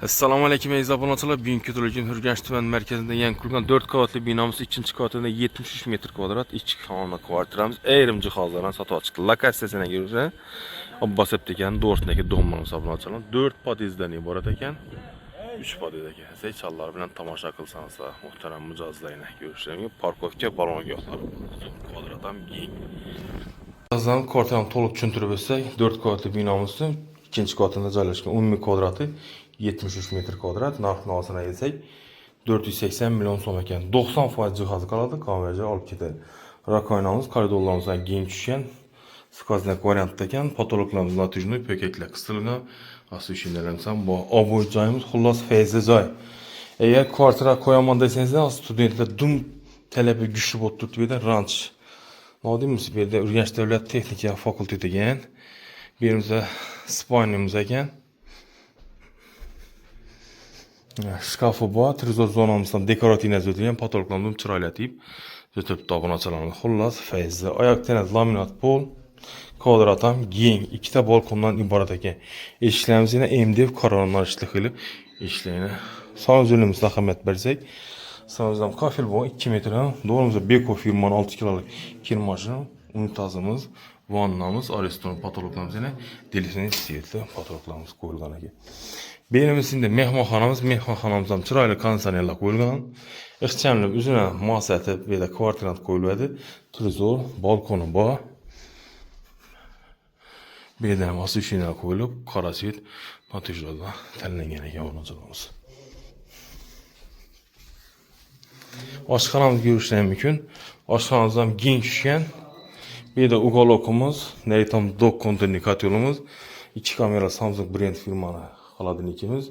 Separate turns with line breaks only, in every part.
Assalomu alaykum aziz obunachilar. Bugungi turligim Hurganch tuman markazida yangi qurilgan 4 qavatli binomiz 2-qavatida 73 metr kvadrat ichki xona kvartiramiz ayrim jihozlarni sotib chiqdi. Lokatsiyasiga ko'ra Abbosov degan Do'rtdagi domimiz obunachilar 4 podyezddan iborat ekan. 3 podyezd ekan. Saychallar bilan tomosha qilsangiz, muhtaram mijozlarni ko'rishlarga parkovka balongohlar kvadrat ham keng. Birazdan kvartirani to'liq tushuntirib o'tsak, 4 qavatli binomizni ikinci qavatında joylashgan umumiy kvadrati 73 metr kvadrat, narx navosini aytsak 480 million so'm ekan. 90% jihozi qoladi, konverjer olib ketadi. Rakoinamiz koridorlarimizdan keng tushgan, skvoznak variantda ekan, potoloklarimiz natujniy pökaklar qisilgan, освещенияларimiz ham bor. Oboy joyimiz xullas fayzli joy. Agar kvartira qo'yaman desangiz, studentlar dum talabi kuchli bo'lib turibdi, ranch. Nodimiz bu yerda Urganch davlat texnika fakulteti ekan. Bu yerimizda spanyamiz ekan. Shkafi bor, trezor zonamizdan dekorativ o'tilgan, patologlarimiz chiroylatib, youtube obunachilarimiz xullas fayzli. Oyoq tenaz laminat pol, kvadrat ham keng, ikkita balkondan iborat ekan. Eshiklarimiz yana MDF qarorinlashli qilib eshiklarni sanuzilimizni ahamiyat bersak, sanuzilimiz kafel bor 2 metr ham, doğrumuzda Beko firmanın 6 kiloluk kirmashini, unitazimiz, vannamiz, restoran patologlarimiz yana delifini siyetli patologlarimiz qo'yilgan ekan. Berimizde mehmonxonamiz ham chiroyli konditsionerlar qo'yilgan. Ixchamlik uzuna mosati bu yerda kvartirant qo'yiladi. Trezor, balkoni bor. Bu yerda ham освещение qo'yilib, qora svet natijada tanlangan ekan o'rnatilamiz. Oshxonamiz ko'rishlar mumkin. Oshxonamiz ham keng tushgan. Bu yerda ugolokimiz, Neritam dok konteyner kotelimiz, 2 kamera Samsung brend firmani холодильникimiz,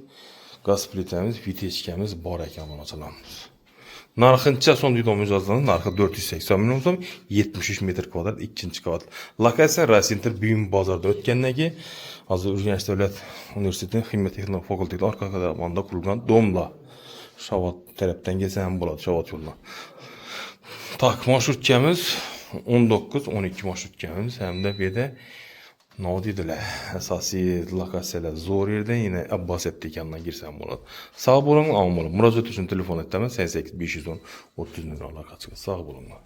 gaz plitamiz, vitechkamiz bor ekan obunachilarimiz. Narxincha so'm deydi mijozlarning narxi 480 million so'm, 73 metr kvadrat, 2-qavat. Lokatsiya Rasinter buyum bozorda o'tgandan keyin hozir Urganch davlat universitetining ximya texnika fakulteti orqa tomonida qurilgan domlar. Shavot tarafdan kelsa ham bo'ladi, Shavot yo'ldan. Tak, marsrutkamiz 19-12 marsrutkamiz hamda bu yerda nima deydilar? Asosiy lokatsiyalar zo'r yerda, yine Abbosov degandan girsam bo'ladi. Sog' bo'ling, omon bo'ling. Murojaat uchun telefon aytaman 88 510 30 aloqasiga. Sog' bo'linglar.